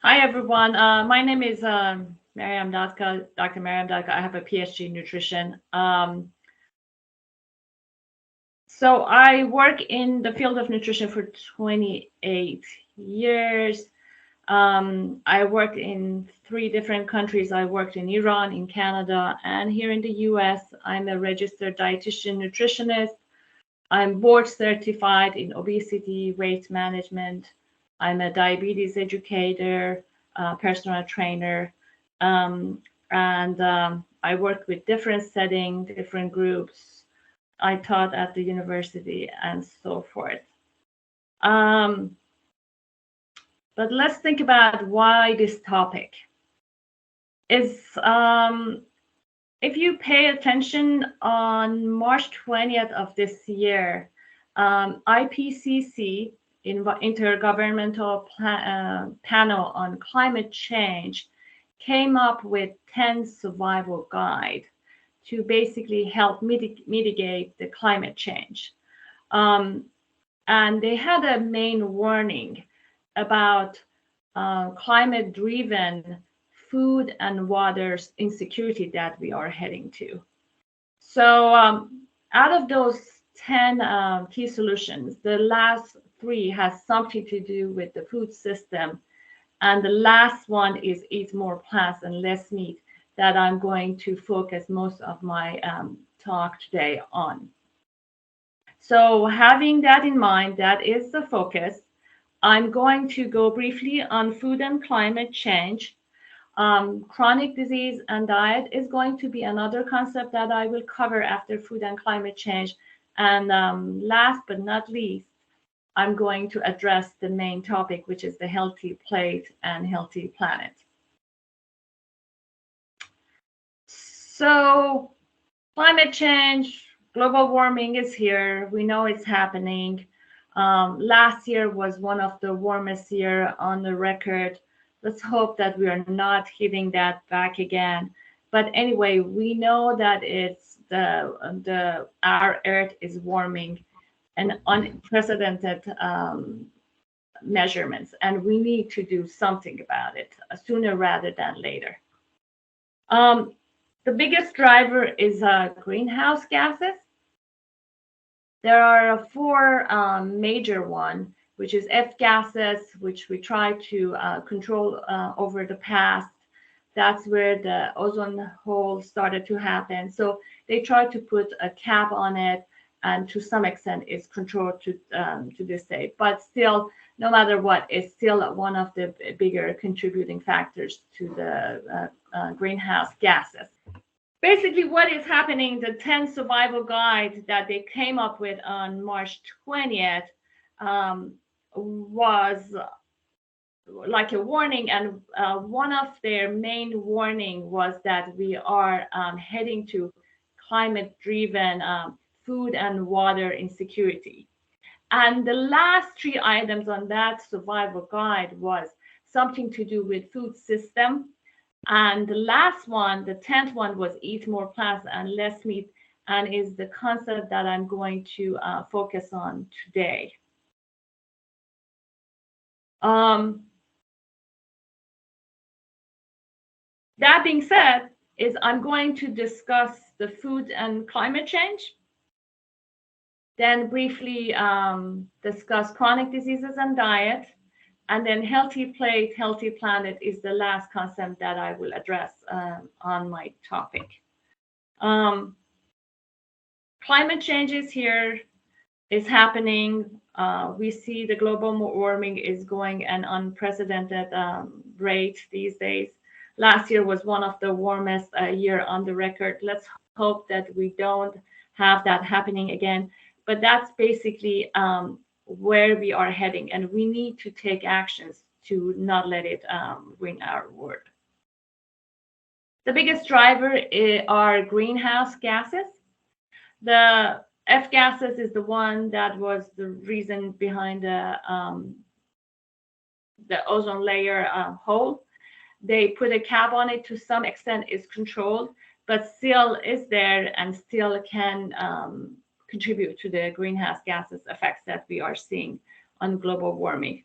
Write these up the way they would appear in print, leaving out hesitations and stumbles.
Hi, everyone. My name is Maryam Dadkhah, Dr. Maryam Dadkhah. I have a PhD in nutrition. So I work in the field of nutrition for 28 years. I worked in 3 different countries. I worked in Iran, in Canada, and here in the US. I'm a registered dietitian nutritionist. I'm board certified in obesity, weight management. I'm a diabetes educator, personal trainer, and I work with different settings, different groups. I taught at the university and so forth. But let's think about why this topic is. If you pay attention, on March 20th of this year, IPCC, Intergovernmental Panel on Climate Change, came up with 10 survival guide to basically help mitigate the climate change. And they had a main warning about climate-driven food and water insecurity that we are heading to. So out of those 10 key solutions, the last 3 has something to do with the food system. And the last one is eat more plants and less meat, that I'm going to focus most of my talk today on. So having that in mind, that is the focus. I'm going to go briefly on food and climate change. Chronic disease and diet is going to be another concept that I will cover after food and climate change. And last but not least, I'm going to address the main topic, which is the healthy plate and healthy planet. So climate change, global warming is here. We know it's happening. Last year was one of the warmest years on the record. Let's hope that we are not hitting that back again. But anyway, we know that it's our Earth is warming and unprecedented measurements, and we need to do something about it sooner rather than later. The biggest driver is greenhouse gases. There are 4 major ones, which is F gases, which we try to control over the past. That's where the ozone hole started to happen. So they try to put a cap on it, and to some extent it's controlled to this day. But still, no matter what, it's still one of the bigger contributing factors to the greenhouse gases. Basically, what is happening, the 10 survival guide that they came up with on March 20th was like a warning, and one of their main warning was that we are heading to climate-driven food and water insecurity. And the last 3 items on that survival guide was something to do with food system. And the last one, the 10th one, was eat more plants and less meat, and is the concept that I'm going to focus on today. That being said, I'm going to discuss the food and climate change, then briefly discuss chronic diseases and diet, and then healthy plate, healthy planet is the last concept that I will address on my topic. Climate change is here, is happening. We see the global warming is going at an unprecedented rate these days. Last year was one of the warmest year on the record. Let's hope that we don't have that happening again. But that's basically where we are heading, and we need to take actions to not let it ruin our world. The biggest driver are greenhouse gases. The F gases is the one that was the reason behind the ozone layer hole. They put a cap on it, to some extent it's controlled, but still is there and still can contribute to the greenhouse gases effects that we are seeing on global warming.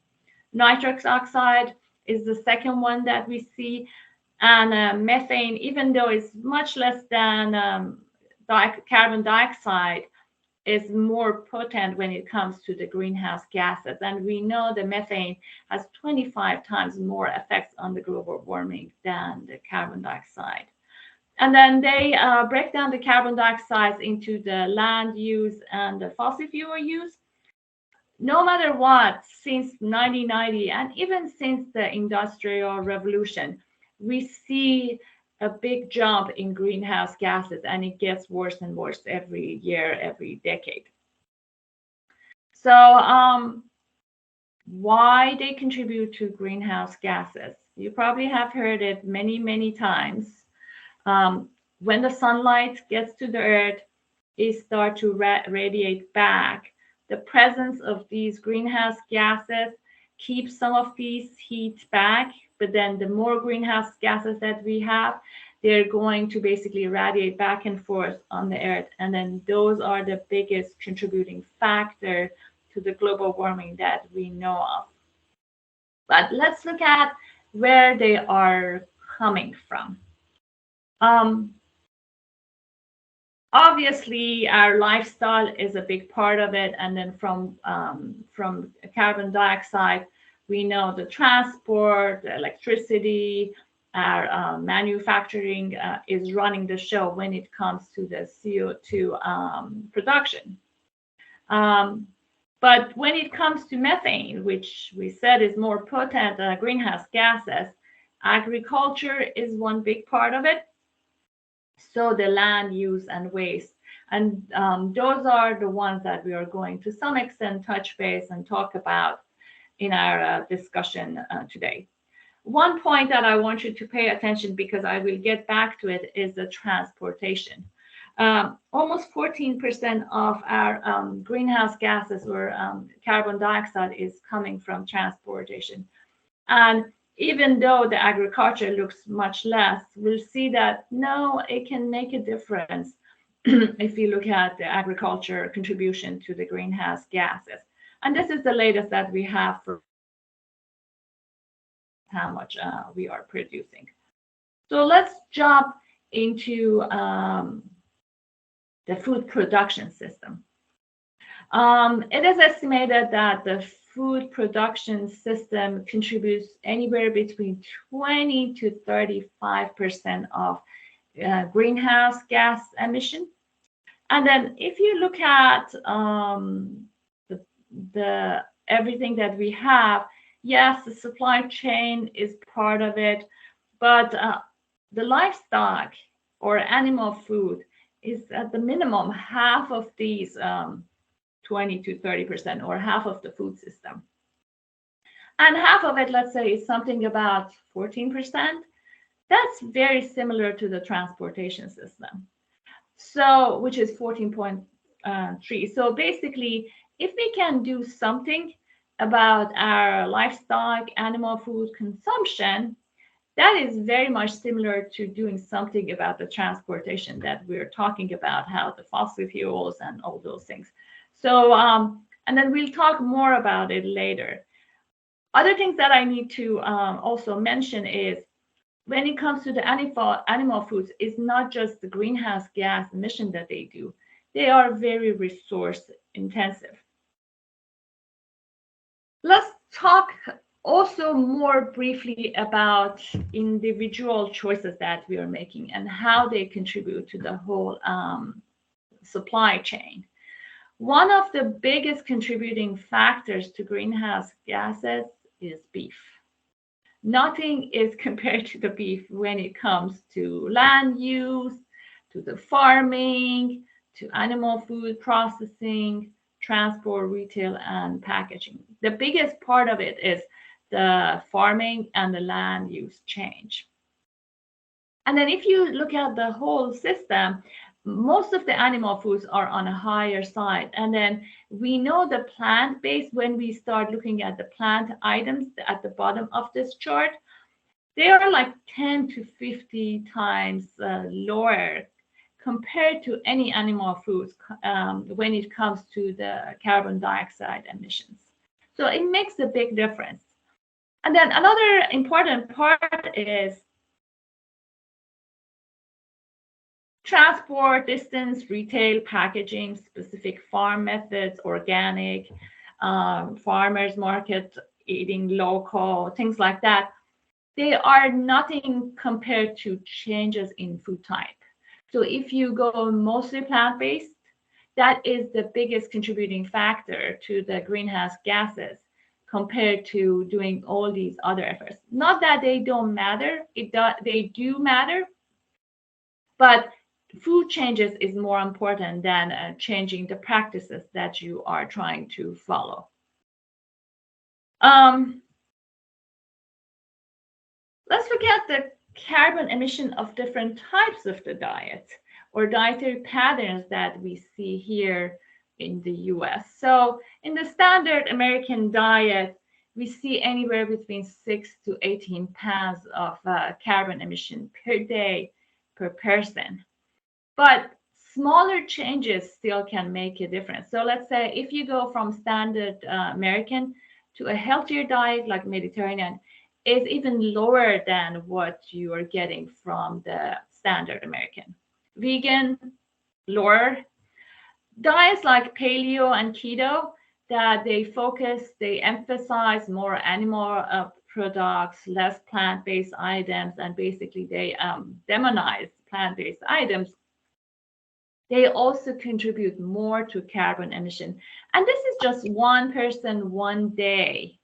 Nitrous oxide is the second one that we see. And methane, even though it's much less than carbon dioxide, is more potent when it comes to the greenhouse gases. And we know the methane has 25 times more effects on the global warming than the carbon dioxide. And then they break down the carbon dioxide into the land use and the fossil fuel use. No matter what, since 1990 and even since the Industrial Revolution, we see a big jump in greenhouse gases, and it gets worse and worse every year, every decade. So why they contribute to greenhouse gases? You probably have heard it many, many times. When the sunlight gets to the earth, it starts to radiate back. The presence of these greenhouse gases keeps some of these heat back, but then the more greenhouse gases that we have, they're going to basically radiate back and forth on the earth. And then those are the biggest contributing factor to the global warming that we know of. But let's look at where they are coming from. Obviously, our lifestyle is a big part of it, and then from carbon dioxide, we know the transport, the electricity, our manufacturing is running the show when it comes to the CO2 production. But when it comes to methane, which we said is more potent greenhouse gases, agriculture is one big part of it. So the land use and waste. And those are the ones that we are going to some extent touch base and talk about in our discussion today. One point that I want you to pay attention, because I will get back to it, is the transportation. Almost 14% of our greenhouse gases or carbon dioxide is coming from transportation. And even though the agriculture looks much less, we'll see that no, it can make a difference if you look at the agriculture contribution to the greenhouse gases. And this is the latest that we have for how much we are producing. So let's jump into the food production system. It is estimated that the food production system contributes anywhere between 20 to 35% of greenhouse gas emission. And then if you look at the everything that we have, yes, the supply chain is part of it, but the livestock or animal food is at the minimum half of these 20 to 30%, or half of the food system. And half of it, let's say, is something about 14%. That's very similar to the transportation system, so which is 14.3. So basically, if we can do something about our livestock, animal food consumption, that is very much similar to doing something about the transportation that we're talking about, how the fossil fuels and all those things. So, and then we'll talk more about it later. Other things that I need to also mention is when it comes to the animal foods, it's not just the greenhouse gas emission that they do. They are very resource intensive. Let's talk also more briefly about individual choices that we are making and how they contribute to the whole supply chain. One of the biggest contributing factors to greenhouse gases is beef. Nothing is compared to the beef when it comes to land use, to the farming, to animal food processing, transport, retail, and packaging. The biggest part of it is the farming and the land use change. And then if you look at the whole system, most of the animal foods are on a higher side. And then we know the plant-based, when we start looking at the plant items at the bottom of this chart, they are like 10 to 50 times lower compared to any animal foods when it comes to the carbon dioxide emissions. So it makes a big difference. And then another important part is transport, distance, retail, packaging, specific farm methods, organic, farmers market, eating local, things like that. They are nothing compared to changes in food type. So if you go mostly plant-based, that is the biggest contributing factor to the greenhouse gases compared to doing all these other efforts. Not that they don't matter, they do matter, but food changes is more important than changing the practices that you are trying to follow. Let's look at the carbon emission of different types of the diet or dietary patterns that we see here in the US. So in the standard American diet, we see anywhere between 6 to 18 pounds of carbon emission per day per person. But smaller changes still can make a difference. So let's say if you go from standard American to a healthier diet like Mediterranean, is even lower than what you are getting from the standard American. Vegan, lower. Diets like paleo and keto, that they emphasize more animal products, less plant-based items, and basically they demonize plant-based items. They also contribute more to carbon emission. And this is just one person, one day.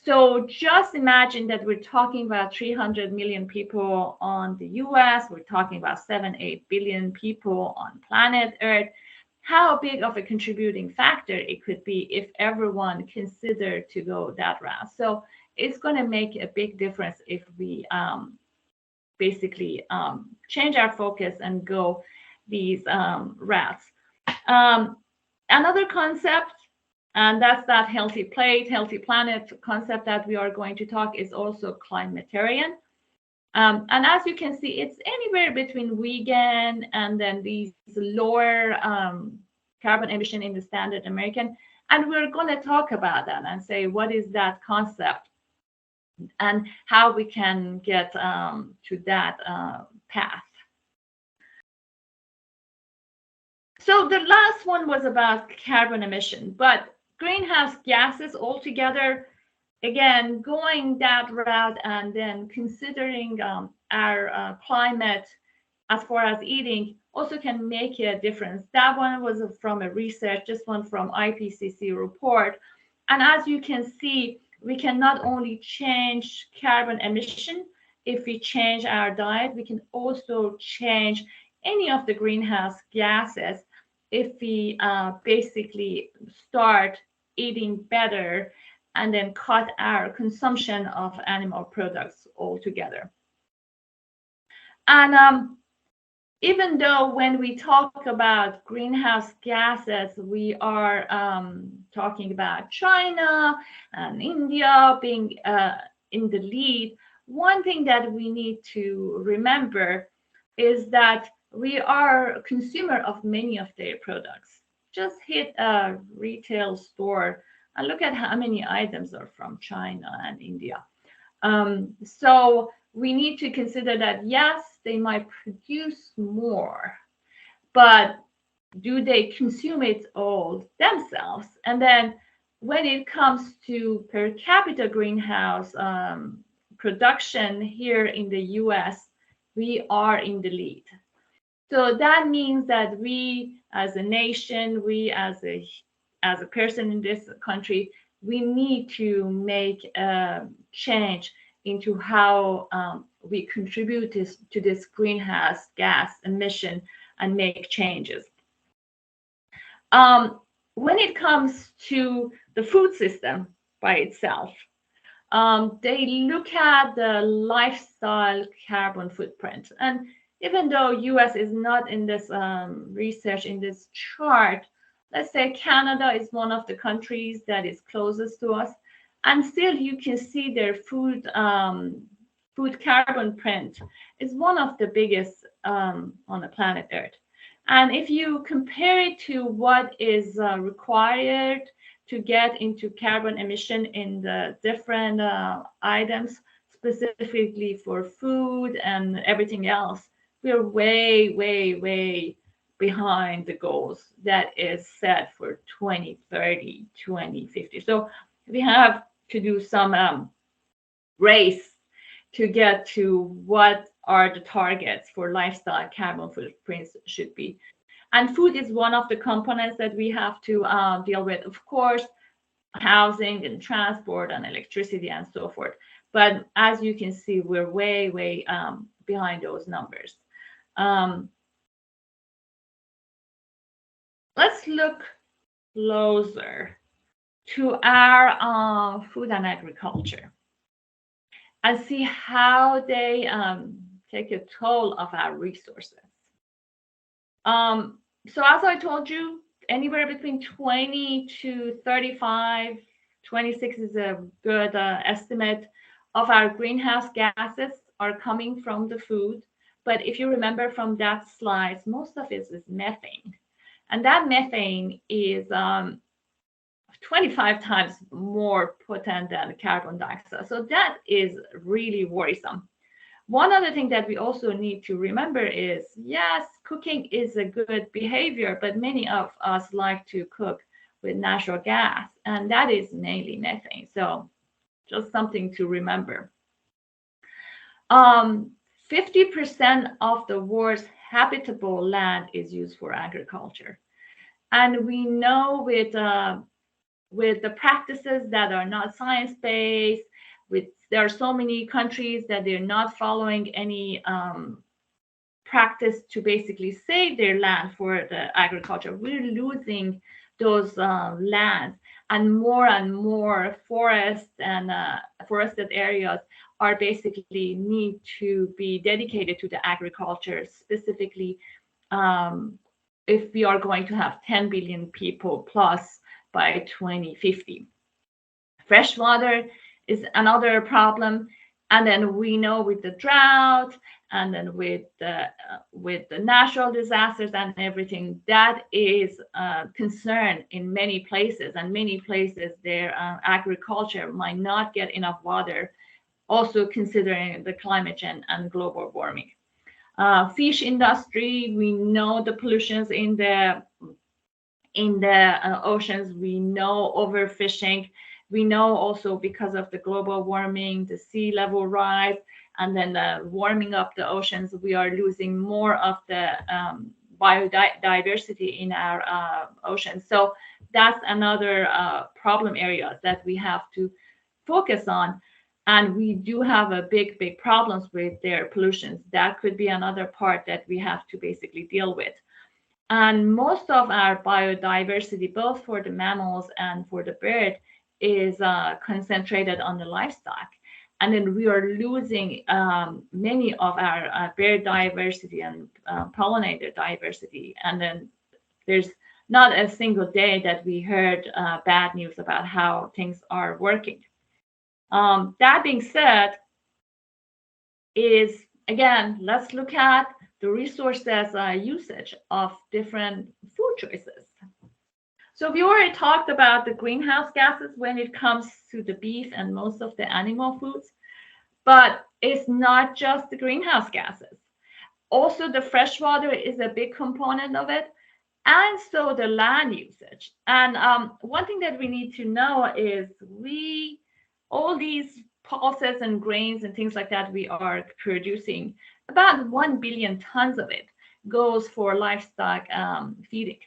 So just imagine that we're talking about 300 million people on the US, we're talking about 7-8 billion people on planet Earth. How big of a contributing factor it could be if everyone considered to go that route. So it's going to make a big difference if we basically change our focus and go these routes. Another concept, and that's that healthy plate, healthy planet concept that we are going to talk, is also climatarian. And as you can see, it's anywhere between vegan and then these lower carbon emission in the standard American. And we're going to talk about that and say, what is that concept and how we can get to that path. So the last one was about carbon emission, but greenhouse gases altogether, again, going that route and then considering our climate as far as eating also can make a difference. That one was from a research, this one from IPCC report. And as you can see, we can not only change carbon emission if we change our diet, we can also change any of the greenhouse gases if we basically start eating better and then cut our consumption of animal products altogether. And even though when we talk about greenhouse gases, we are talking about China and India being in the lead, one thing that we need to remember is that we are a consumer of many of their products. Just hit a retail store and look at how many items are from China and India. So we need to consider that, yes, they might produce more, but do they consume it all themselves? And then when it comes to per capita greenhouse production here in the US, we are in the lead. So that means that we as a nation, we as a person in this country, we need to make a change into how we contribute to this greenhouse gas emission and make changes. When it comes to the food system by itself, they look at the lifestyle carbon footprint. And even though US is not in this research, in this chart, let's say Canada is one of the countries that is closest to us, and still you can see their food carbon print is one of the biggest on the planet Earth. And if you compare it to what is required to get into carbon emission in the different items, specifically for food and everything else, we're way, way, way behind the goals that is set for 2030, 2050. So we have to do some race to get to what are the targets for lifestyle carbon footprints should be. And food is one of the components that we have to deal with. Of course, housing and transport and electricity and so forth. But as you can see, we're way, way behind those numbers. Let's look closer to our food and agriculture and see how they take a toll of our resources. So as I told you, anywhere between 20 to 35, 26 is a good estimate of our greenhouse gases are coming from the food. But if you remember from that slide, most of it is methane. And that methane is 25 times more potent than carbon dioxide. So that is really worrisome. One other thing that we also need to remember is, yes, cooking is a good behavior, but many of us like to cook with natural gas, and that is mainly methane. So just something to remember. 50% of the world's habitable land is used for agriculture. And we know with the practices that are not science-based, there are so many countries that they're not following any practice to basically save their land for the agriculture. We're losing those lands, and more forests and forested areas are basically need to be dedicated to the agriculture, specifically if we are going to have 10 billion people plus by 2050. Freshwater is another problem, and then we know with the drought and then with the natural disasters and everything, that is a concern in many places, and many places their agriculture might not get enough water, also considering the climate change and global warming. Fish industry, we know the pollutions in the oceans, we know overfishing. We know also because of the global warming, the sea level rise, and then the warming up the oceans, we are losing more of the biodiversity in our oceans. So that's another problem area that we have to focus on. And we do have a big problems with their pollutions. That could be another part that we have to basically deal with. And most of our biodiversity, both for the mammals and for the bird, is concentrated on the livestock. And then we are losing many of our bird diversity and pollinator diversity. And then there's not a single day that we heard bad news about how things are working. That being said, is again, let's look at the resources usage of different food choices. So we already talked about the greenhouse gases when it comes to the beef and most of the animal foods, but it's not just the greenhouse gases. Also, the freshwater is a big component of it, and so the land usage. And one thing that we need to know is all these pulses and grains and things like that we are producing, about 1 billion tons of it goes for livestock feeding.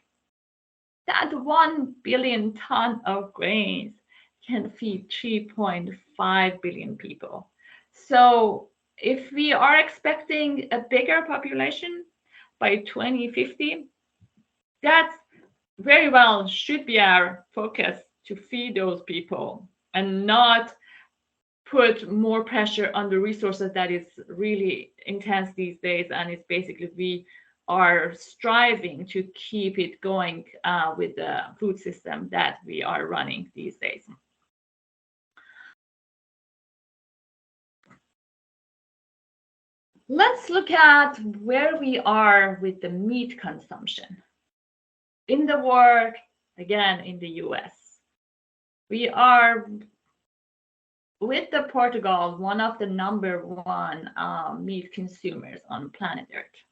That 1 billion ton of grains can feed 3.5 billion people. So if we are expecting a bigger population by 2050, that very well should be our focus, to feed those people and not put more pressure on the resources that is really intense these days. And it's basically we are striving to keep it going with the food system that we are running these days. Let's look at where we are with the meat consumption in the world, again in the US. We are, with the Portugal, one of the #1 meat consumers on planet Earth.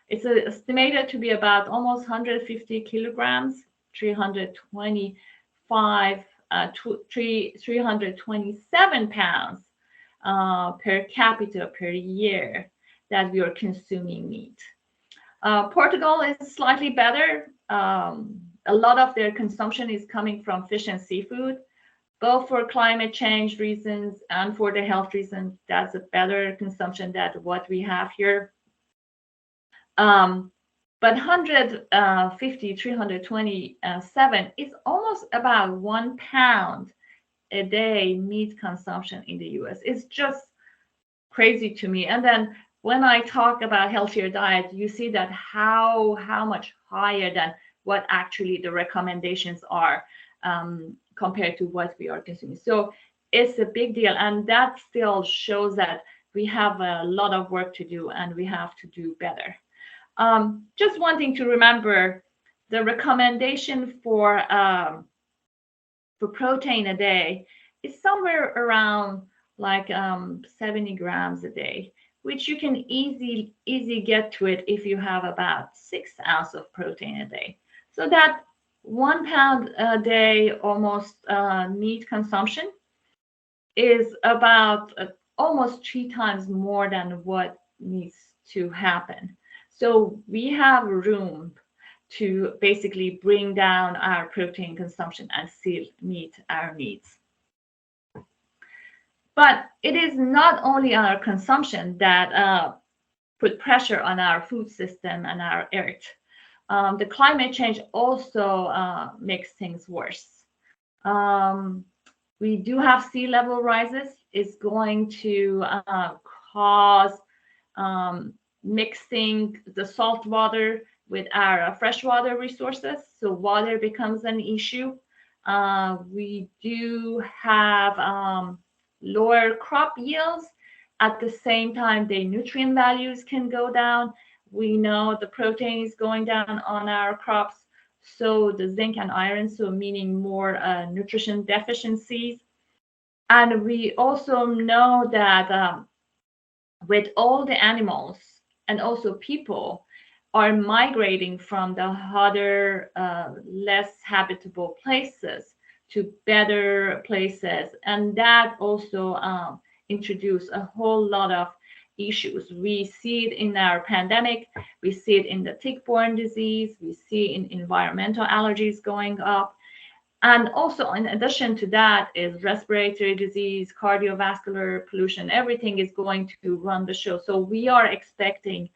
It's estimated to be about almost 150 kilograms, 327 pounds per capita per year that we are consuming meat. Portugal is slightly better. A lot of their consumption is coming from fish and seafood, both for climate change reasons and for the health reasons. That's a better consumption than what we have here. But 327 is almost about 1 pound a day meat consumption in the US. It's just crazy to me. And then when I talk about healthier diet, you see that how much higher than what actually the recommendations are compared to what we are consuming. So it's a big deal, and that still shows that we have a lot of work to do and we have to do better. Just one thing to remember, the recommendation for protein a day is somewhere around like 70 grams a day, which you can easy get to it if you have about 6 ounces of protein a day. So that 1 pound a day almost meat consumption is about almost 3 times more than what needs to happen. So we have room to basically bring down our protein consumption and still meet our needs. But it is not only our consumption that put pressure on our food system and our earth. The climate change also makes things worse. We do have sea level rises. It's going to cause mixing the salt water with our freshwater resources, so water becomes an issue. We do have lower crop yields. At the same time, the nutrient values can go down. We know the protein is going down on our crops, so the zinc and iron, so meaning more nutrition deficiencies. And we also know that with all the animals and also people are migrating from the hotter, less habitable places to better places. And that also introduced a whole lot of issues. We see it in our pandemic, we see it in the tick-borne disease, we see in environmental allergies going up. And also, in addition to that, is respiratory disease, cardiovascular pollution, everything is going to run the show. So we are expecting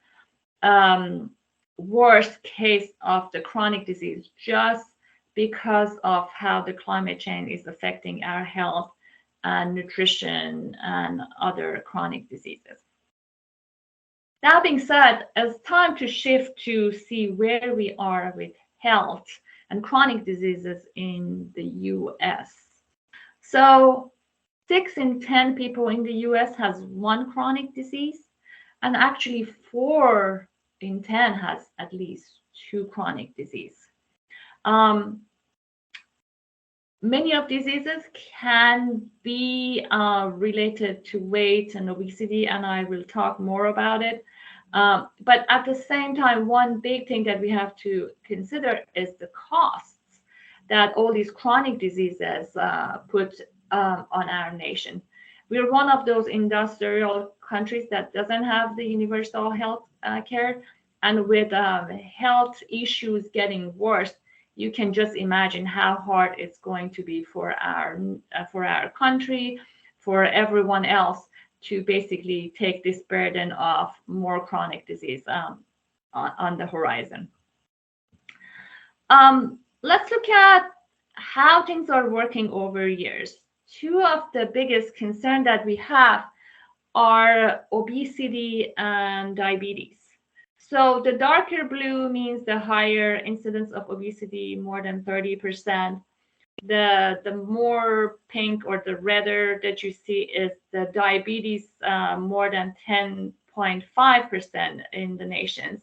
worst case of the chronic disease just because of how the climate change is affecting our health and nutrition and other chronic diseases. That being said, it's time to shift to see where we are with health and chronic diseases in the US. So 6 in 10 people in the US has one chronic disease, and actually 4 in 10 has at least 2 chronic disease. Many of diseases can be related to weight and obesity, and I will talk more about it. But at the same time, one big thing that we have to consider is the costs that all these chronic diseases put on our nation. We're one of those industrial countries that doesn't have the universal health care, and with health issues getting worse, you can just imagine how hard it's going to be for our country, for everyone else, to basically take this burden of more chronic disease on the horizon. Let's look at how things are working over years. 2 of the biggest concerns that we have are obesity and diabetes. So the darker blue means the higher incidence of obesity, more than 30%. The more pink or the redder that you see is the diabetes, more than 10.5% in the nations.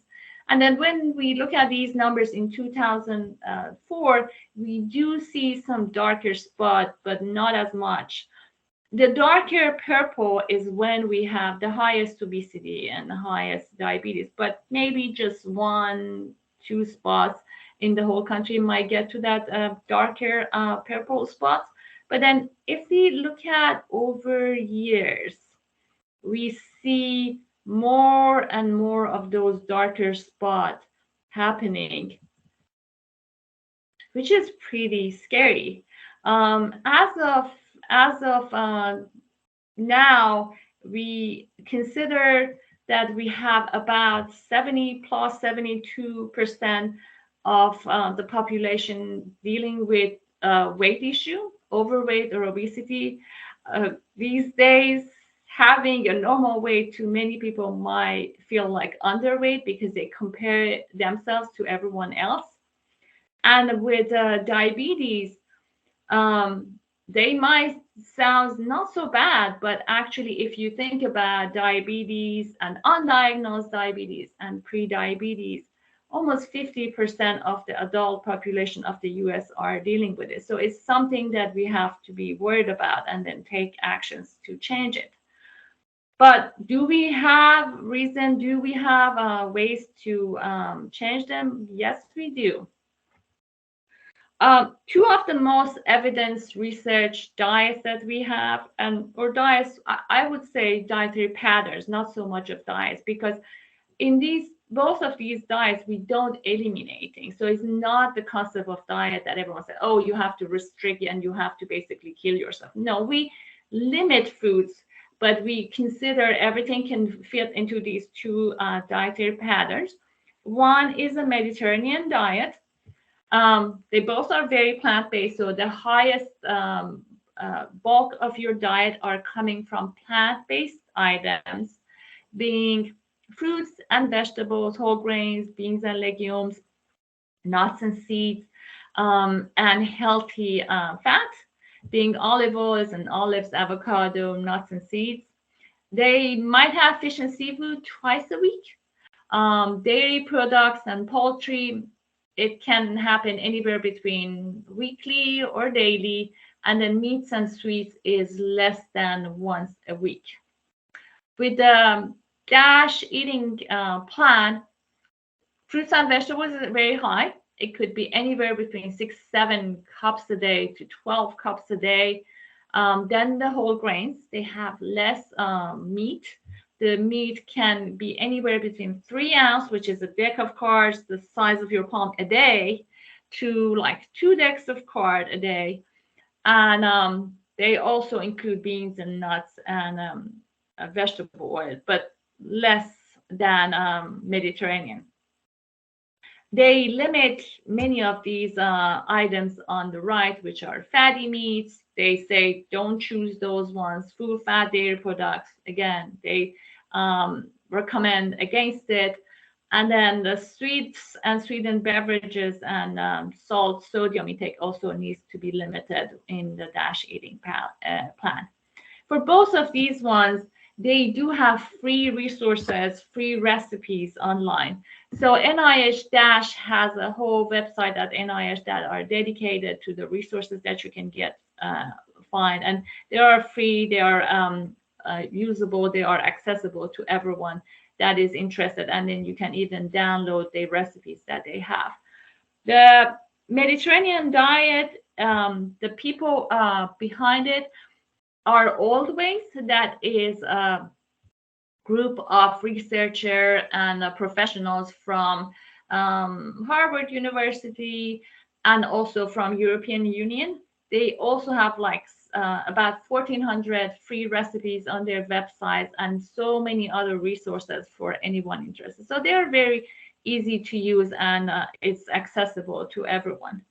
And then when we look at these numbers in 2004, we do see some darker spot, but not as much. The darker purple is when we have the highest obesity and the highest diabetes, but maybe just 1-2 spots in the whole country might get to that darker purple spots. But then if we look at over years, we see more and more of those darker spots happening, which is pretty scary. As of now, we consider that we have about 72% of the population dealing with weight issue, overweight or obesity. These days, having a normal weight to many people might feel like underweight because they compare themselves to everyone else. And with diabetes, they might sound not so bad, but actually, if you think about diabetes and undiagnosed diabetes and pre-diabetes, almost 50% of the adult population of the US are dealing with it. So it's something that we have to be worried about and then take actions to change it. But do we have reason? Do we have ways to change them? Yes, we do. Two of the most evidence research diets that we have, or diets, I would say dietary patterns, not so much of diets, because in both of these diets, we don't eliminate things. So it's not the concept of diet that everyone says, oh, you have to restrict and you have to basically kill yourself. No, we limit foods, but we consider everything can fit into these two dietary patterns. One is a Mediterranean diet. They both are very plant-based, so the highest bulk of your diet are coming from plant-based items, being fruits and vegetables, whole grains, beans and legumes, nuts and seeds, and healthy fat, being olive oils and olives, avocado, nuts and seeds. They might have fish and seafood twice a week. Dairy products and poultry, it can happen anywhere between weekly or daily, and then meats and sweets is less than once a week. With the DASH eating plan, fruits and vegetables is very high. It could be anywhere between 6-7 cups a day to 12 cups a day. Then the whole grains, they have less meat. The meat can be anywhere between 3 ounces, which is a deck of cards the size of your palm a day, to like 2 decks of cards a day. And they also include beans and nuts and vegetable oil, but less than Mediterranean. They limit many of these items on the right, which are fatty meats. They say don't choose those ones. Full fat dairy products, again, they recommend against it. And then the sweets and sweetened beverages and salt, sodium intake also needs to be limited in the DASH eating plan. For both of these ones, they do have free resources, free recipes online. So NIH DASH has a whole website at NIH that are dedicated to the resources that you can find, and they are free, they are usable, they are accessible to everyone that is interested, and then you can even download the recipes that they have. The Mediterranean diet, the people behind it are Old Ways, that is a group of researchers and professionals from Harvard University and also from European Union. They also have like about 1,400 free recipes on their websites and so many other resources for anyone interested. So they're very easy to use and it's accessible to everyone.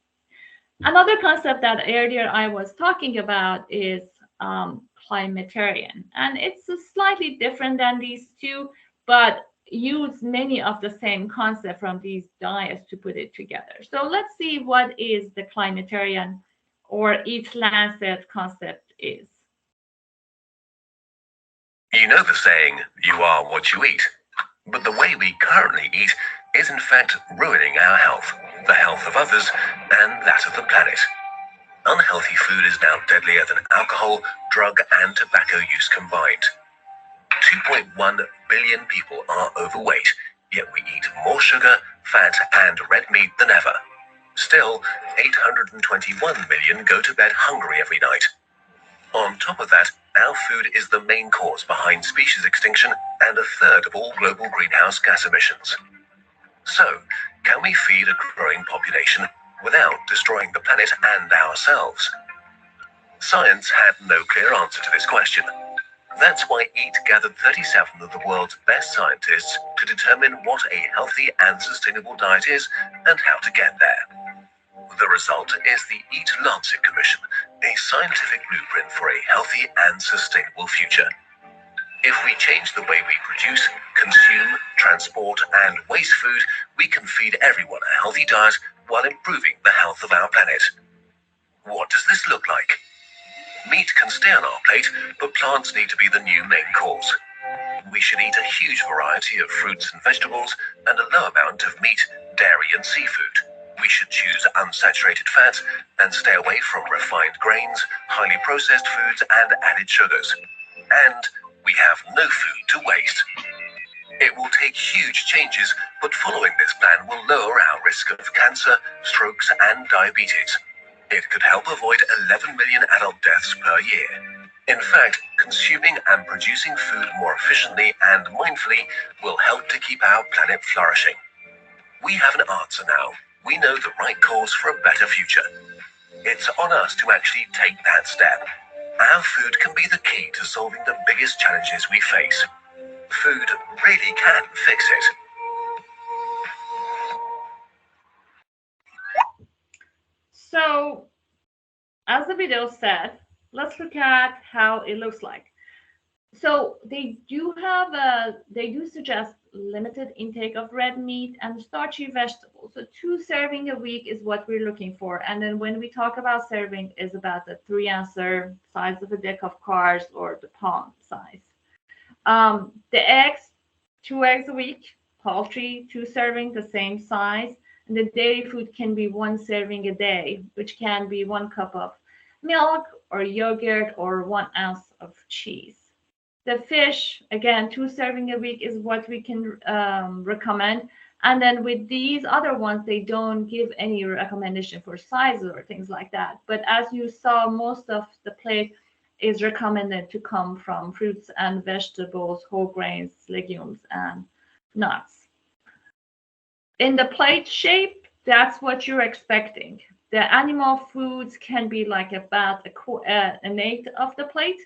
Another concept that earlier I was talking about is climatarian, and it's slightly different than these two, but use many of the same concept from these diets to put it together. So let's see what is the climatarian or Eat Lancet concept is. You know the saying, you are what you eat, but the way we currently eat is in fact ruining our health, the health of others, and that of the planet. Unhealthy food is now deadlier than alcohol, drug, and tobacco use combined. 2.1 billion people are overweight, yet we eat more sugar, fat, and red meat than ever. Still, 821 million go to bed hungry every night. On top of that, our food is the main cause behind species extinction and a third of all global greenhouse gas emissions. So, can we feed a growing population without destroying the planet and ourselves? Science had no clear answer to this question. That's why EAT gathered 37 of the world's best scientists to determine what a healthy and sustainable diet is and how to get there. The result is the EAT Lancet Commission, a scientific blueprint for a healthy and sustainable future. If we change the way we produce, consume, transport, and waste food, we can feed everyone a healthy diet while improving the health of our planet. What does this look like? Meat can stay on our plate, but plants need to be the new main course. We should eat a huge variety of fruits and vegetables and a low amount of meat, dairy, and seafood. We should choose unsaturated fats and stay away from refined grains, highly processed foods, and added sugars. And we have no food to waste. It will take huge changes, but following this plan will lower our risk of cancer, strokes, and diabetes. It could help avoid 11 million adult deaths per year. In fact, consuming and producing food more efficiently and mindfully will help to keep our planet flourishing. We have an answer now. We know the right course for a better future. It's on us to actually take that step. Our food can be the key to solving the biggest challenges we face. Food really can fix it. So, as the video said, let's look at how it looks like. So they do suggest limited intake of red meat and starchy vegetables. So 2 servings a week is what we're looking for. And then when we talk about serving, is about the 3-ounce size of a deck of cards or the palm size. The eggs, 2 eggs a week. Poultry, 2 servings, the same size. And the dairy food can be 1 serving a day, which can be 1 cup of milk or yogurt or 1 ounce of cheese. The fish, again, 2 servings a week is what we can recommend. And then with these other ones, they don't give any recommendation for sizes or things like that. But as you saw, most of the plate is recommended to come from fruits and vegetables, whole grains, legumes, and nuts. In the plate shape, that's what you're expecting. The animal foods can be like about an eighth of the plate.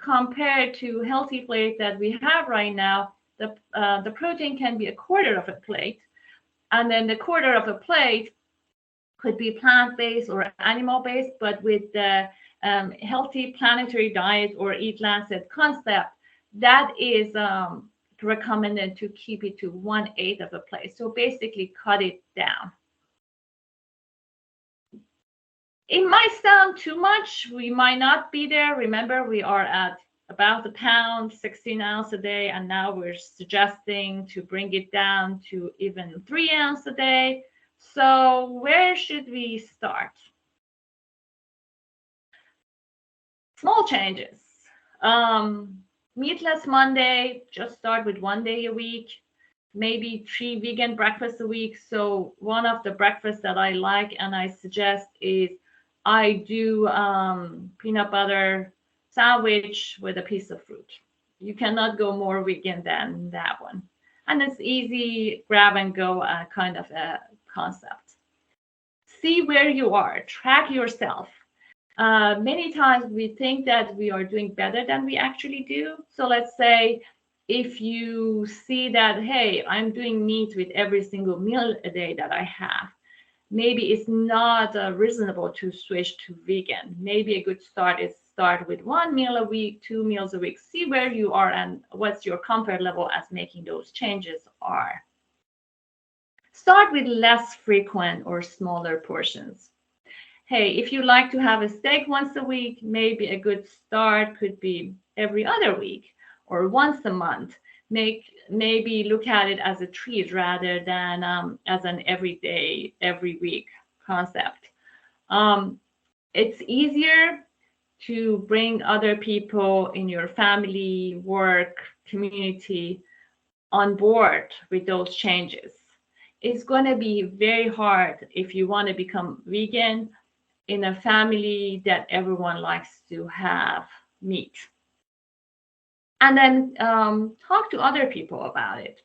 Compared to healthy plate that we have right now, the protein can be a quarter of a plate, and then the quarter of a plate could be plant-based or animal-based. But with the healthy planetary diet or Eat Lancet concept, that is recommended to keep it to 1/8 of a plate. So basically, cut it down. It might sound too much. We might not be there. Remember, we are at about 1 pound, 16 ounces a day, and now we're suggesting to bring it down to even 3 ounces a day. So where should we start? Small changes. Meatless Monday, just start with 1 day a week. Maybe 3 vegan breakfasts a week. So one of the breakfasts that I like and I suggest is I do peanut butter sandwich with a piece of fruit. You cannot go more vegan than that one. And it's easy, grab and go kind of a concept. See where you are, track yourself. Many times we think that we are doing better than we actually do. So let's say if you see that, hey, I'm doing meat with every single meal a day that I have, maybe it's not reasonable to switch to vegan. Maybe a good start is start with 1 meal a week, 2 meals a week. See where you are and what's your comfort level as making those changes are. Start with less frequent or smaller portions. Hey, if you like to have a steak once a week, maybe a good start could be every other week or once a month. maybe look at it as a treat rather than as an everyday, every week concept. It's easier to bring other people in your family, work, community on board with those changes. It's going to be very hard if you want to become vegan in a family that everyone likes to have meat. And then talk to other people about it.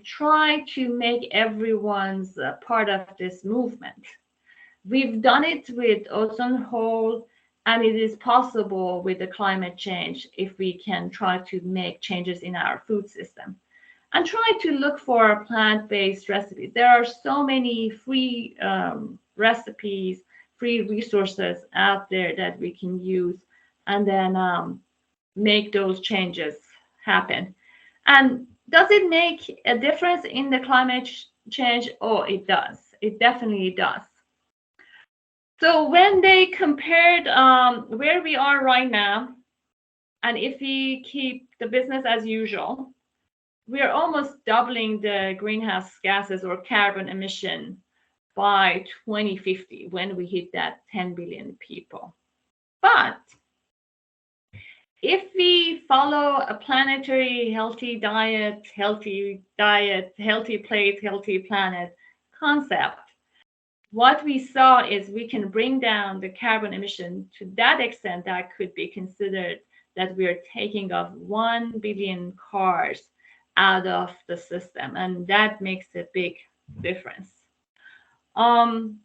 Try to make everyone's part of this movement. We've done it with ozone hole, and it is possible with the climate change if we can try to make changes in our food system. And try to look for plant-based recipes. There are so many free recipes, free resources out there that we can use, and then make those changes happen. And does it make a difference in the climate change? Oh, it does. It definitely does. So when they compared where we are right now, and if we keep the business as usual, we are almost doubling the greenhouse gases or carbon emission by 2050 when we hit that 10 billion people. But if we follow a planetary healthy diet, healthy plate, healthy planet concept, what we saw is we can bring down the carbon emission to that extent that could be considered that we are taking off 1 billion cars out of the system, and that makes a big difference. EPA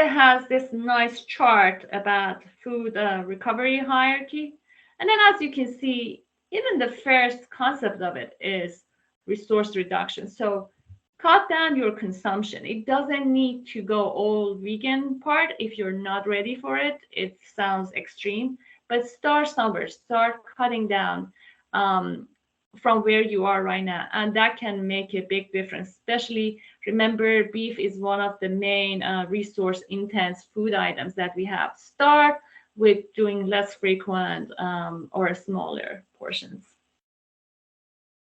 has this nice chart about food recovery hierarchy, and then as you can see, even the first concept of it is resource reduction. So cut down your consumption. It doesn't need to go all vegan part if you're not ready for it. It sounds extreme, but start somewhere. Start cutting down from where you are right now, and that can make a big difference. Especially remember, beef is one of the main resource intense food items that we have. Start with doing less frequent or smaller portions.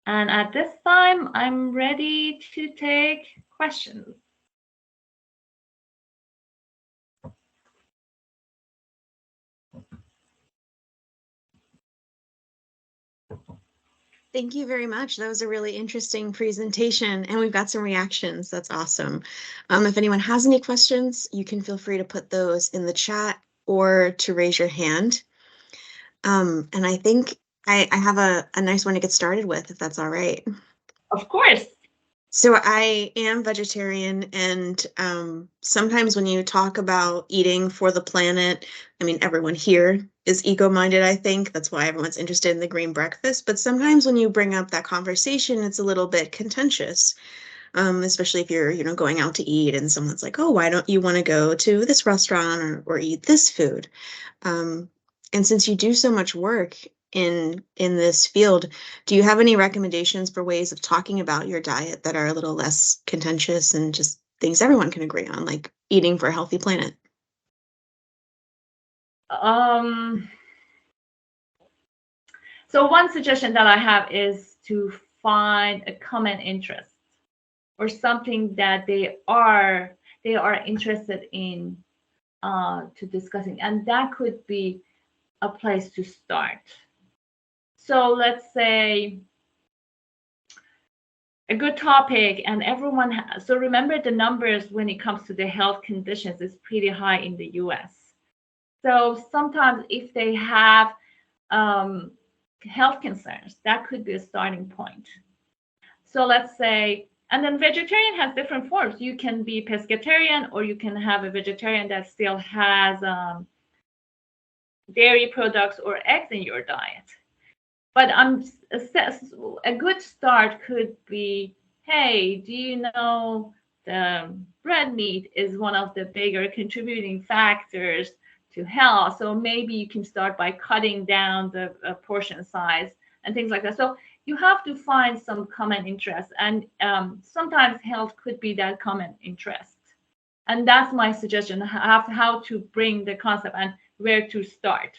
And at this time, I'm ready to take questions. Thank you very much. That was a really interesting presentation, and we've got some reactions. That's awesome. If anyone has any questions, you can feel free to put those in the chat or to raise your hand. And I think I have a nice one to get started with, if that's all right. Of course. So I am vegetarian, and sometimes when you talk about eating for the planet, I mean, everyone here is eco-minded, I think. That's why everyone's interested in the green breakfast. But sometimes when you bring up that conversation, it's a little bit contentious, especially if you're, going out to eat and someone's like, oh, why don't you want to go to this restaurant or eat this food? And since you do so much work in this field, do you have any recommendations for ways of talking about your diet that are a little less contentious and just things everyone can agree on, like eating for a healthy planet? So one suggestion that I have is to find a common interest or something that they are interested in to discussing, and that could be a place to start. So let's say a good topic, and everyone has, so remember the numbers when it comes to the health conditions is pretty high in the US. So sometimes if they have health concerns, that could be a starting point. So let's say, and then vegetarian has different forms. You can be pescatarian, or you can have a vegetarian that still has dairy products or eggs in your diet. But a good start could be, hey, do you know the red meat is one of the bigger contributing factors to health? So maybe you can start by cutting down the portion size and things like that. So you have to find some common interest, and sometimes health could be that common interest. And that's my suggestion, how to bring the concept and where to start.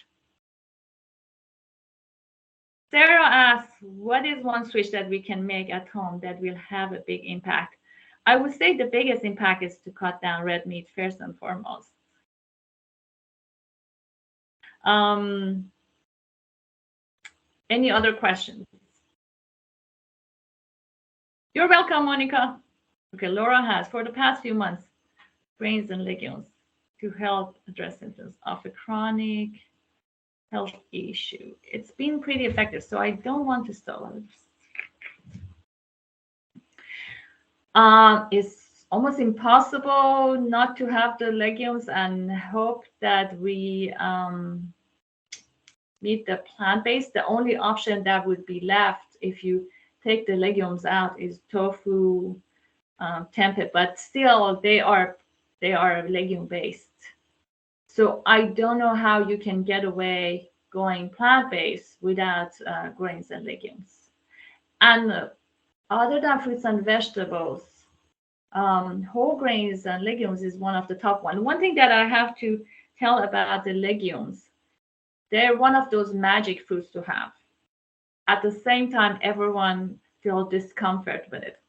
Sarah asks, what is one switch that we can make at home that will have a big impact? I would say the biggest impact is to cut down red meat first and foremost. Any other questions? You're welcome, Monica. Okay, Laura has, for the past few months, grains and legumes to help address symptoms of a chronic health issue. It's been pretty effective, so I don't want to stop. It's almost impossible not to have the legumes and hope that we meet the plant-based. The only option that would be left if you take the legumes out is tofu, tempeh, but still they are legume-based. So I don't know how you can get away going plant-based without grains and legumes. And other than fruits and vegetables, whole grains and legumes is one of the top one. One thing that I have to tell about the legumes, they're one of those magic foods to have. At the same time, everyone feels discomfort with it.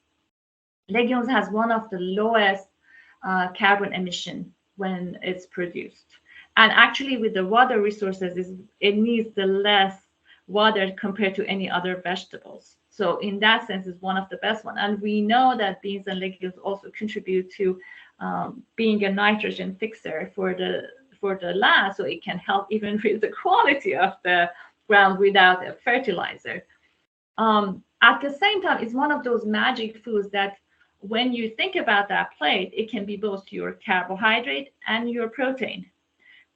Legumes has one of the lowest carbon emission when it's produced. And actually with the water resources, it needs the less water compared to any other vegetables. So in that sense, it's one of the best one. And we know that beans and legumes also contribute to being a nitrogen fixer for the land, so it can help even with the quality of the ground without a fertilizer. At the same time, it's one of those magic foods that when you think about that plate, it can be both your carbohydrate and your protein.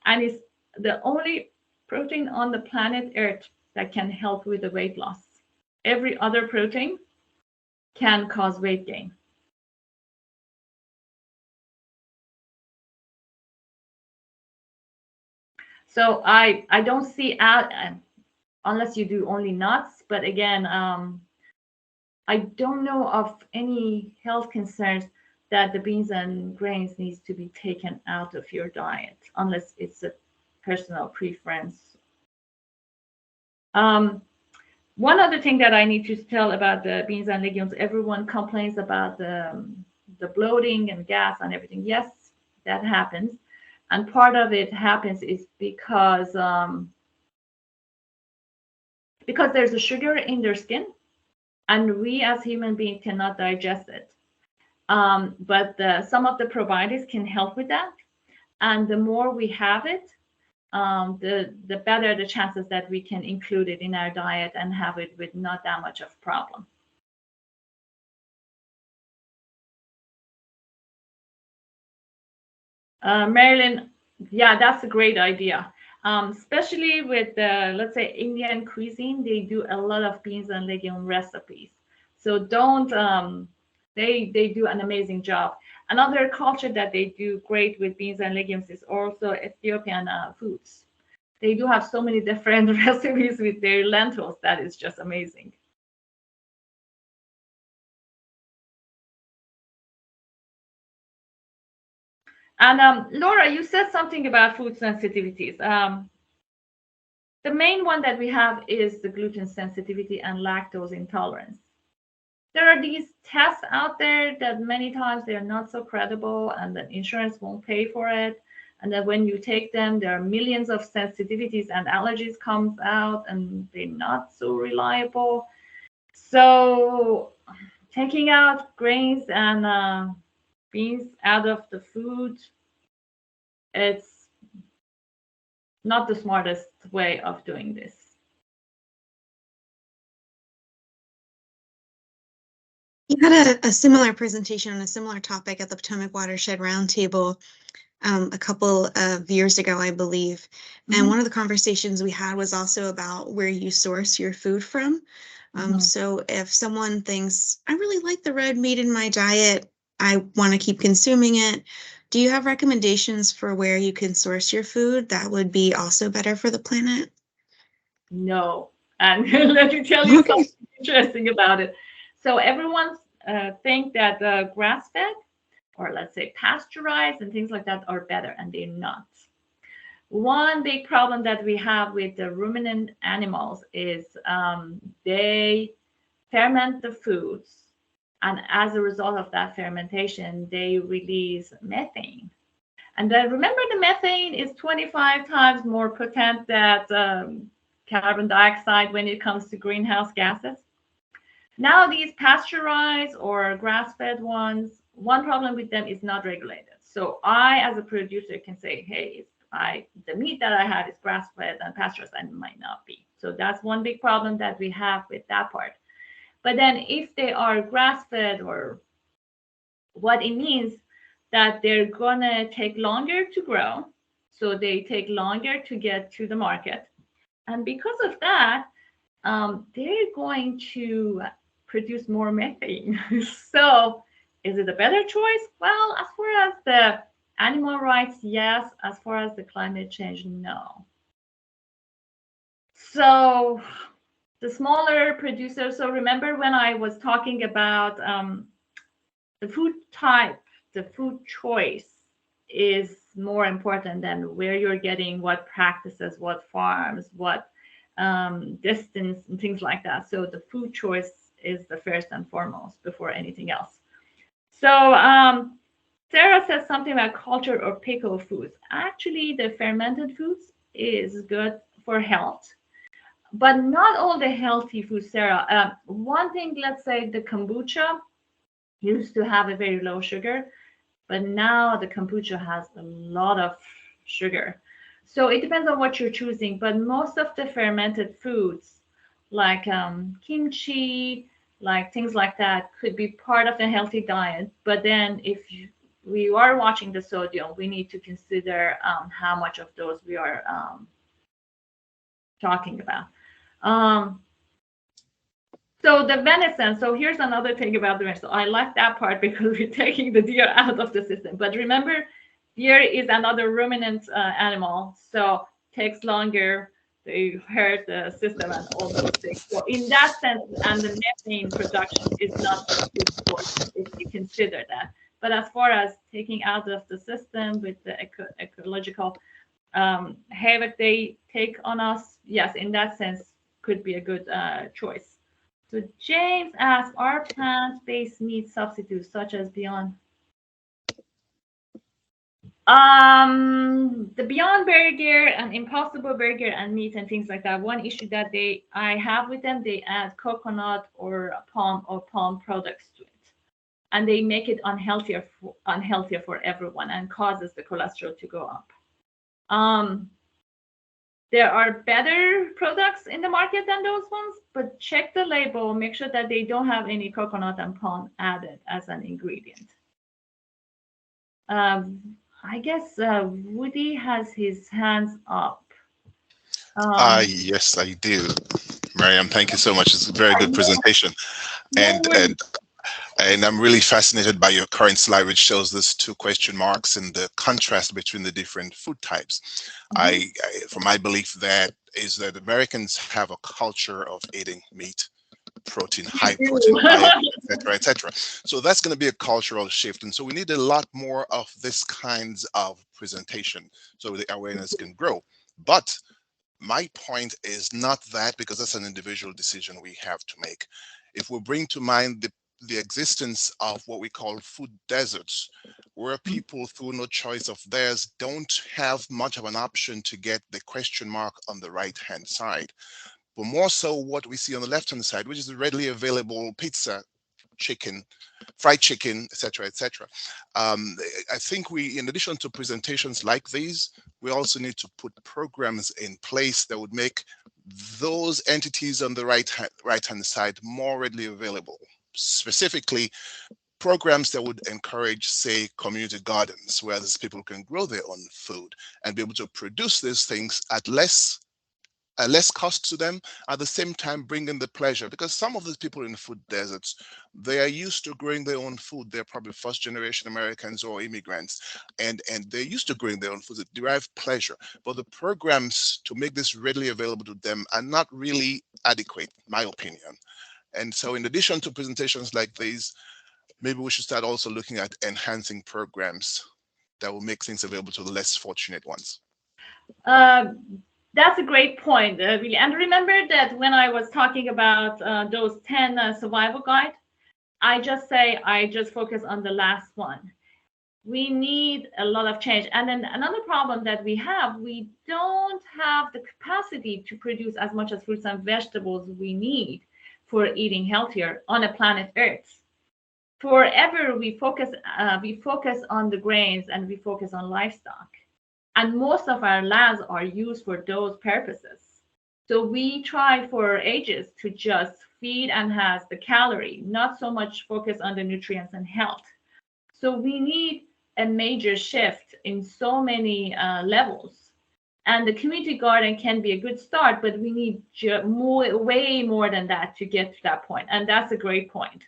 And it's the only protein on the planet Earth that can help with the weight loss. Every other protein can cause weight gain. So I don't see out unless you do only nuts. But again, I don't know of any health concerns that the beans and grains needs to be taken out of your diet unless it's a personal preference. One other thing that I need to tell about the beans and legumes, everyone complains about the bloating and gas and everything. Yes, that happens. And part of it happens is because there's a sugar in their skin, and we as human beings cannot digest it. But some of the probiotics can help with that. And the more we have it, the better the chances that we can include it in our diet and have it with not that much of a problem. Marilyn, yeah, that's a great idea. Especially with let's say Indian cuisine, they do a lot of beans and legume recipes. So don't they do an amazing job. Another culture that they do great with beans and legumes is also Ethiopian foods. They do have so many different recipes with their lentils that is just amazing. And Laura, you said something about food sensitivities. The main one that we have is the gluten sensitivity and lactose intolerance. There are these tests out there that many times they are not so credible and the insurance won't pay for it. And then when you take them, there are millions of sensitivities and allergies comes out and they're not so reliable. So taking out grains and beans out of the food, it's not the smartest way of doing this. You had a similar presentation on a similar topic at the Potomac Watershed Roundtable a couple of years ago, I believe. And one of the conversations we had was also about where you source your food from. So if someone thinks, I really like the red meat in my diet, I want to keep consuming it, do you have recommendations for where you can source your food that would be also better for the planet? No. And let me tell you something interesting about it. So everyone think that grass-fed or let's say pasteurized and things like that are better, and they're not. One big problem that we have with the ruminant animals is they ferment the foods, and as a result of that fermentation, they release methane. And then remember, the methane is 25 times more potent than carbon dioxide when it comes to greenhouse gases. Now, these pasteurized or grass-fed ones, one problem with them is not regulated. So I, as a producer, can say, hey, the meat that I have is grass-fed and pasteurized, and it might not be. So that's one big problem that we have with that part. But then if they are grass-fed, or what it means that they're gonna take longer to grow, so they take longer to get to the market. And because of that, they're going to produce more methane. So is it a better choice? Well, as far as the animal rights, yes. As far as the climate change, no. So the smaller producers, so remember when I was talking about the food type, the food choice is more important than where you're getting what practices, what farms, what distance, and things like that. So the food choice is the first and foremost before anything else. So Sarah says something about culture or pickle foods. Actually, the fermented foods is good for health, but not all the healthy foods, Sarah. One thing, let's say the kombucha used to have a very low sugar, but now the kombucha has a lot of sugar. So it depends on what you're choosing, but most of the fermented foods, like kimchi, like things like that, could be part of a healthy diet. But then if we are watching the sodium, we need to consider how much of those we are talking about. So the venison, so here's another thing about the venison. I like that part because we're taking the deer out of the system. But remember, deer is another ruminant animal, so takes longer. They hurt the system and all those things. So in that sense, and the methane production is not a good source if you consider that. But as far as taking out of the system with the ecological havoc they take on us, yes, in that sense, could be a good choice. So James asks, are plant-based meat substitutes such as Beyond? The Beyond Burger and Impossible Burger and meat and things like that. One issue that I have with them, they add coconut or palm products to it, and they make it unhealthier for everyone and causes the cholesterol to go up. There are better products in the market than those ones, but check the label, make sure that they don't have any coconut and palm added as an ingredient. I guess Woody has his hands up. Yes, I do. Maryam, thank you so much. It's a very good presentation. And I'm really fascinated by your current slide, which shows these two question marks and the contrast between the different food types. From my belief, that is that Americans have a culture of eating meat, protein, high protein diet, etc. So that's going to be a cultural shift. And so we need a lot more of this kinds of presentation so the awareness can grow. But my point is not that, because that's an individual decision we have to make. If we bring to mind the existence of what we call food deserts, where people through no choice of theirs don't have much of an option to get the question mark on the right hand side, but more so what we see on the left hand side, which is the readily available pizza, chicken, fried chicken, etc., etc. I think we, in addition to presentations like these, we also need to put programs in place that would make those entities on the right hand side more readily available. Specifically, programs that would encourage, say, community gardens, where these people can grow their own food and be able to produce these things at less cost to them, at the same time bringing the pleasure, because some of these people in the food deserts, they are used to growing their own food. They're probably first generation Americans or immigrants, and they're used to growing their own food. They derive pleasure, but the programs to make this readily available to them are not really adequate, in my opinion. And so in addition to presentations like these, maybe we should start also looking at enhancing programs that will make things available to the less fortunate ones. That's a great point, really. And remember that when I was talking about those 10 survival guide, I just focus on the last one. We need a lot of change. And then another problem that we don't have the capacity to produce as much as fruits and vegetables we need for eating healthier on a planet Earth. Forever we focus on the grains and we focus on livestock. And most of our lands are used for those purposes. So we try for ages to just feed and has the calorie, not so much focus on the nutrients and health. So we need a major shift in so many levels. And the community garden can be a good start, but we need way more than that to get to that point. And that's a great point.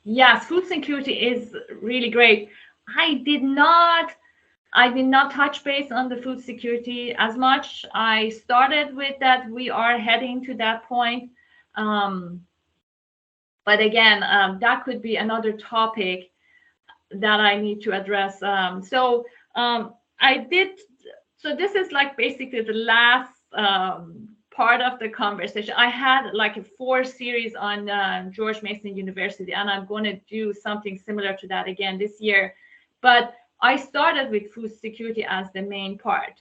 Yes, food security is really great. I did not touch base on the food security as much. I started with that we are heading to that point. But again, that could be another topic that I need to address. So this is like basically the last part of the conversation. I had like a 4 series on George Mason University, and I'm going to do something similar to that again this year. But I started with food security as the main part.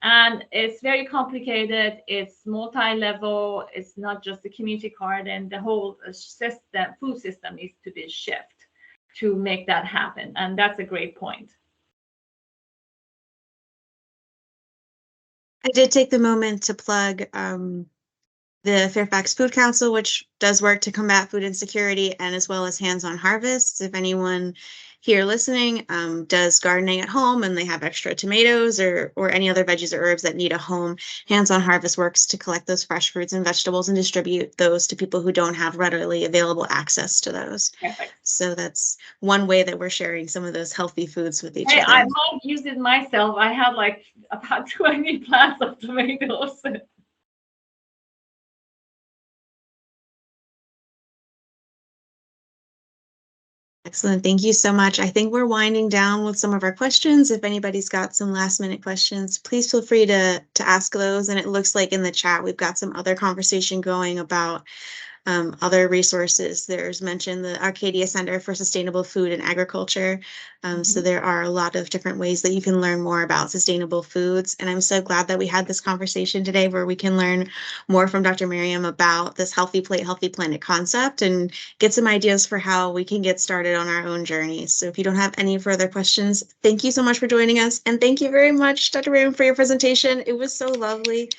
And it's very complicated. It's multi-level. It's not just the community garden. The whole system, food system needs to be shifted to make that happen. And that's a great point. I did take the moment to plug the Fairfax Food Council, which does work to combat food insecurity, and as well as Hands-on Harvests. If anyone here listening does gardening at home and they have extra tomatoes or any other veggies or herbs that need a home, Hands-on Harvest works to collect those fresh fruits and vegetables and distribute those to people who don't have readily available access to those. Perfect. So that's one way that we're sharing some of those healthy foods with each other. I might use it myself. I have like about 20 plants of tomatoes. Excellent. Thank you so much. I think we're winding down with some of our questions. If anybody's got some last minute questions, please feel free to ask those. And it looks like in the chat, we've got some other conversation going about other resources. There's mentioned the Arcadia Center for Sustainable Food and Agriculture. So there are a lot of different ways that you can learn more about sustainable foods. And I'm so glad that we had this conversation today where we can learn more from Dr. Maryam about this healthy plate, healthy planet concept and get some ideas for how we can get started on our own journeys. So if you don't have any further questions, thank you so much for joining us. And thank you very much, Dr. Maryam, for your presentation. It was so lovely.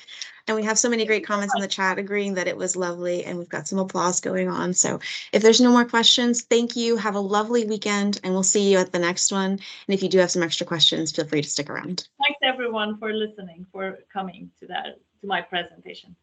And we have so many great comments in the chat agreeing that it was lovely, and we've got some applause going on. So if there's no more questions, thank you. Have a lovely weekend, and we'll see you at the next one. And if you do have some extra questions, feel free to stick around. Thanks everyone for listening, for coming to my presentation.